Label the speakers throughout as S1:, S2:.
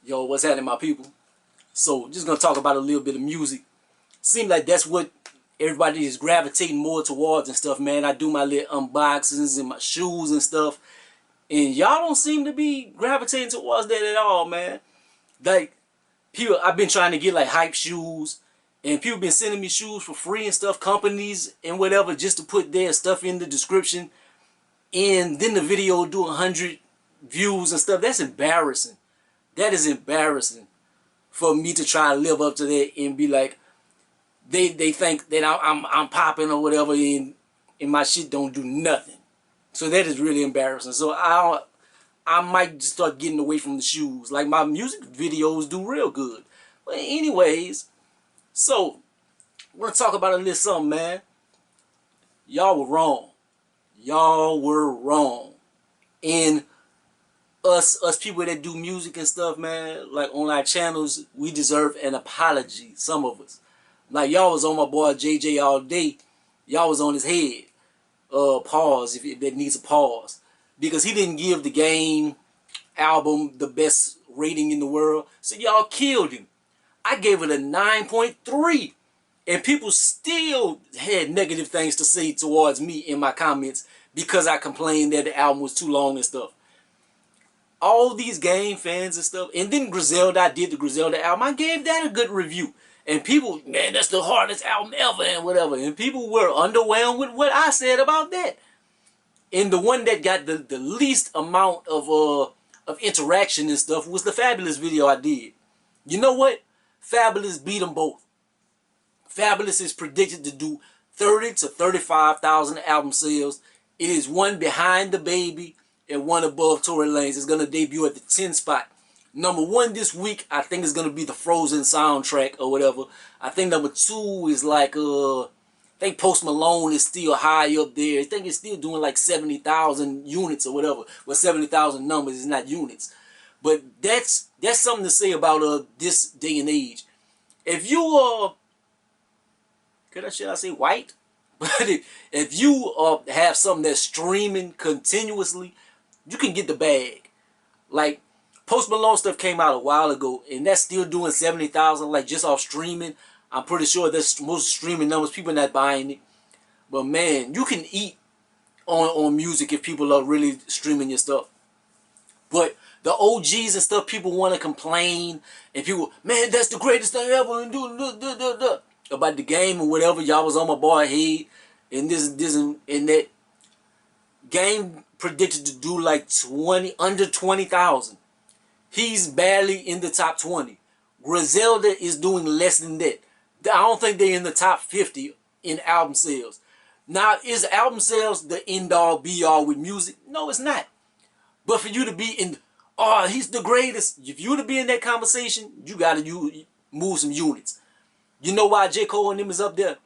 S1: Yo, what's happening, my people? So, just gonna talk about a little bit of music. Seems like that's what everybody is gravitating more towards and stuff, man. I do my little unboxings and my shoes and stuff, and y'all don't seem to be gravitating towards that at all, man. Like, people, I've been trying to get like hype shoes, and people been sending me shoes for free and stuff, companies and whatever, just to put their stuff in the description, and then the video do 100 views and stuff. That's embarrassing. That is embarrassing for me to try to live up to that and be like, they think that I'm popping or whatever, and my shit don't do nothing. So that is really embarrassing. So I might just start getting away from the shoes. Like, my music videos do real good. But anyways, so we're gonna talk about a little something, man. Y'all were wrong. Y'all were wrong. And us people that do music and stuff, man, like on our channels, we deserve an apology, some of us. Like, y'all was on my boy JJ all day. Y'all was on his head. Pause, if that needs a pause. Because he didn't give the Game album the best rating in the world. So y'all killed him. I gave it a 9.3. And people still had negative things to say towards me in my comments because I complained that the album was too long and stuff. All these Game fans and stuff, and then Griselda, I did the Griselda album, I gave that a good review, and people, man, that's the hardest album ever and whatever, and people were underwhelmed with what I said about that. And the one that got the least amount of interaction and stuff was the Fabulous video I did. You know what? Fabulous beat them both. Fabulous is predicted to do 30 to 35,000 album sales. It is one behind the Baby and one above Tory Lanez. It's going to debut at the 10 spot. Number 1 this week, I think, is going to be the Frozen soundtrack or whatever. I think number 2 is like, I think Post Malone is still high up there. I think it's still doing like 70,000 units or whatever. Well, 70,000 numbers is not units. But that's something to say about this day and age. If you should I say white? But if you have something that's streaming continuously, you can get the bag. Like, Post Malone stuff came out a while ago, and that's still doing 70,000, like, just off streaming. I'm pretty sure that's most streaming numbers. People not buying it. But man, you can eat on music if people are really streaming your stuff. But the OGs and stuff, people want to complain, and people, man, that's the greatest thing ever, and do about the Game or whatever. Y'all was on my boy head, and this and that. Game predicted to do like under 20,000. He's barely in the top 20. Griselda is doing less than that. I don't think they're in the top 50 in album sales. Now, is album sales the end-all, be-all with music? No, it's not. But for you to be in, oh, he's the greatest. If you to be in that conversation, you got to move some units. You know why J. Cole and them is up there?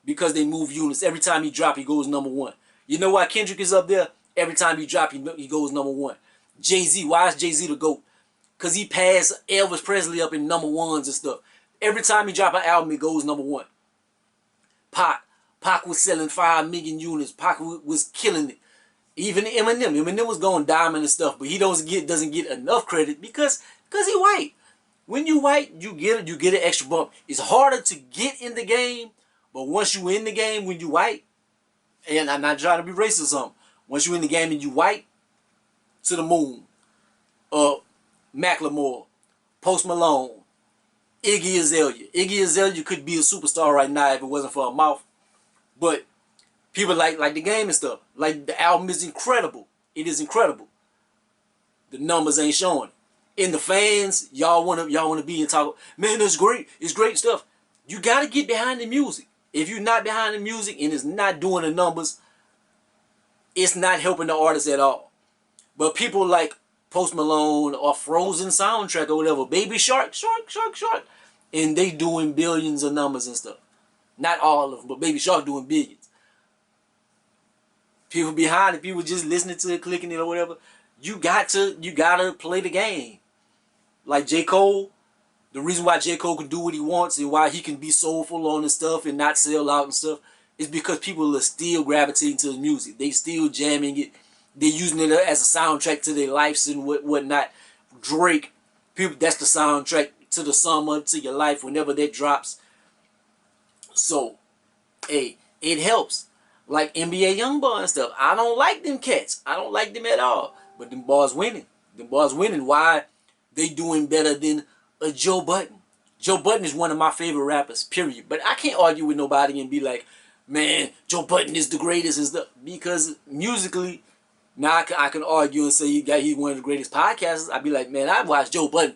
S1: Because they move units. Every time he drop, he goes number 1. You know why Kendrick is up there? Every time he drop, he goes number 1. Jay-Z, why is Jay-Z the GOAT? Because he passed Elvis Presley up in number 1s and stuff. Every time he drop an album, it goes number 1. Pac was selling 5 million units. Pac was killing it. Even Eminem was going diamond and stuff, but he doesn't get enough credit because he white. When you white, you get an extra bump. It's harder to get in the game, but once you in the game, when you white, and I'm not trying to be racist or something, once you in the game and you white, to the moon. Macklemore, Post Malone, Iggy Azalea. Iggy Azalea could be a superstar right now if it wasn't for her mouth. But people like the Game and stuff. Like, the album is incredible. It is incredible. The numbers ain't showing. And the fans, y'all wanna be and talk, man, that's great. It's great stuff. You gotta get behind the music. If you're not behind the music and it's not doing the numbers, it's not helping the artist at all. But people like Post Malone or Frozen soundtrack or whatever, Baby Shark, and they doing billions of numbers and stuff. Not all of them, but Baby Shark doing billions. People behind it, people just listening to it, clicking it or whatever. You gotta play the game. Like J. Cole, the reason why J. Cole can do what he wants and why he can be soulful on his stuff and not sell out and stuff is because people are still gravitating to his music. They still jamming it. They're using it as a soundtrack to their lives and whatnot. Drake, People, that's the soundtrack to the summer, to your life, whenever that drops. So, hey, it helps. Like NBA Youngboy and stuff. I don't like them cats. I don't like them at all. But them boys winning. Them boys winning. Why? They doing better than a Joe Budden. Joe Budden is one of my favorite rappers, period. But I can't argue with nobody and be like, man, Joe Budden is the greatest and stuff. Because musically, now I can argue and say he's one of the greatest podcasters. I'd be like, man, I watch Joe Budden.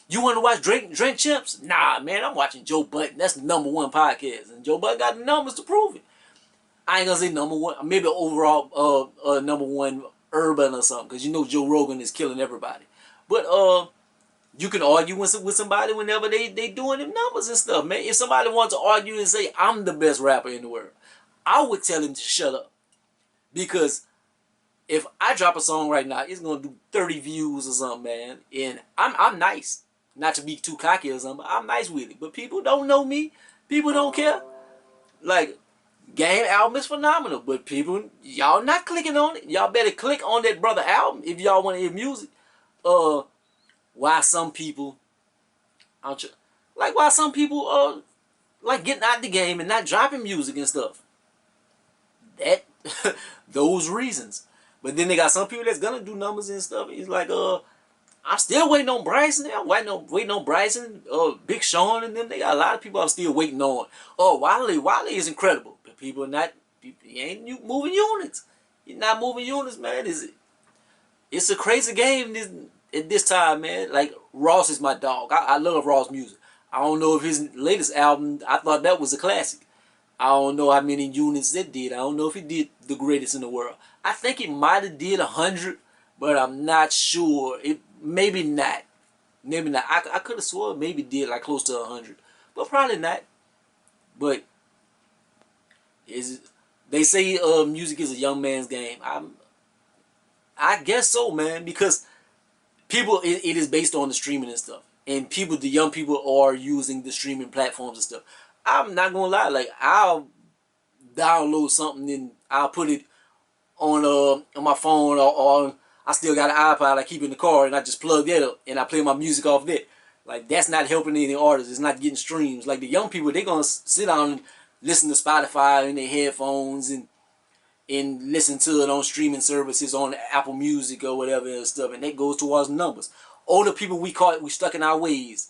S1: You want to watch Drink Champs? Nah, man, I'm watching Joe Budden. That's the #1 podcast. And Joe Budden got the numbers to prove it. I ain't gonna say #1, maybe overall #1 urban or something, because you know Joe Rogan is killing everybody. But you can argue with somebody whenever they doing them numbers and stuff, man. If somebody wants to argue and say I'm the best rapper in the world, I would tell him to shut up. Because if I drop a song right now, it's gonna do 30 views or something, man. And I'm nice. Not to be too cocky or something, but I'm nice with it. But people don't know me. People don't care. Like, Game album is phenomenal, but people, y'all not clicking on it. Y'all better click on that brother album if y'all want to hear music. Why some people, why some people like getting out the game and not dropping music and stuff. That those reasons. But then they got some people that's gonna do numbers and stuff. It's like I'm still waiting on Bryson. I'm waiting on Bryson, Big Sean and them. They got a lot of people I'm still waiting on. Oh, Wale is incredible. But people are not, you ain't moving units. You're not moving units, man. It's a crazy game at this time, man. Like, Ross is my dog. I love Ross music. I don't know if his latest album, I thought that was a classic. I don't know how many units it did. I don't know if he did the greatest in the world. I think it might have did 100, but I'm not sure. Maybe not. Maybe not. I could have swore maybe did like close to 100, but probably not. But they say music is a young man's game. I guess so, man, because people, it is based on the streaming and stuff, and people, the young people are using the streaming platforms and stuff. I'm not gonna lie, like, I'll download something and I'll put it on my phone, or I still got an iPod I keep in the car and I just plug that up and I play my music off that. Like, that's not helping any artists. It's not getting streams. Like, the young people, they're gonna sit down and listen to Spotify in their headphones and listen to it on streaming services, on Apple Music or whatever and stuff, and that goes towards numbers. Older people, we stuck in our ways.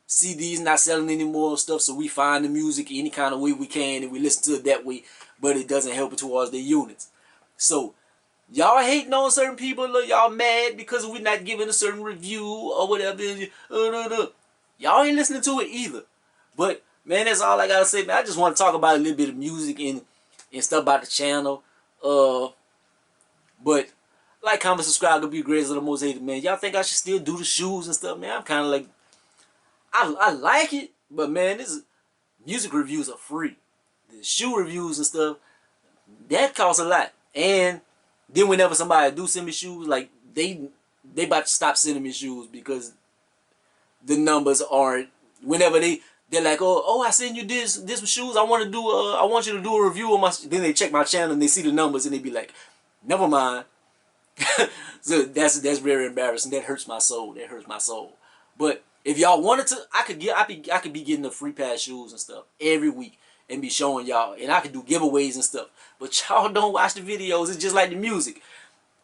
S1: CDs not selling anymore and stuff, so we find the music any kind of way we can and we listen to it that way, but it doesn't help it towards their units. So y'all hating on certain people, y'all mad because we're not giving a certain review or whatever. Y'all ain't listening to it either. But man, that's all I gotta say, man. I just want to talk about a little bit of music and stuff about the channel. But like, comment, subscribe to be the greatest of the most hated, man. Y'all think I should still do the shoes and stuff, man? I'm kind of like, I like it, but man, music reviews are free. The shoe reviews and stuff, that costs a lot. And then whenever somebody do send me shoes, like, they about to stop sending me shoes because the numbers aren't. Whenever they're like, oh, I send you this shoes. I want you to do a review on my. Then they check my channel and they see the numbers and they be like, never mind. So that's very embarrassing. That hurts my soul. That hurts my soul. But if y'all wanted to, I could be getting the free pass shoes and stuff every week and be showing y'all, and I could do giveaways and stuff. But y'all don't watch the videos. It's just like the music.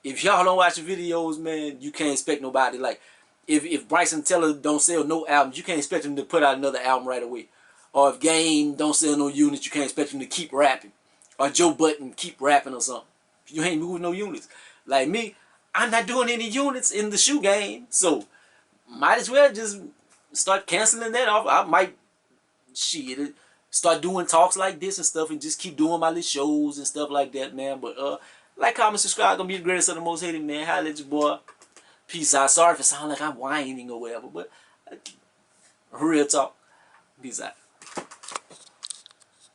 S1: If y'all don't watch the videos, man, you can't expect nobody. Like, if Bryson Tiller don't sell no albums, you can't expect him to put out another album right away. Or if Game don't sell no units, you can't expect him to keep rapping. Or Joe Budden keep rapping or something. You ain't moving no units. Like me, I'm not doing any units in the shoe game, so might as well just start canceling that off. I might start doing talks like this and stuff and just keep doing my little shows and stuff like that, man. But like, comment, subscribe. Gonna be the greatest of the most hated, man. Holla at your boy. Peace out. Sorry if it sounds like I'm whining or whatever, but real talk. Peace out.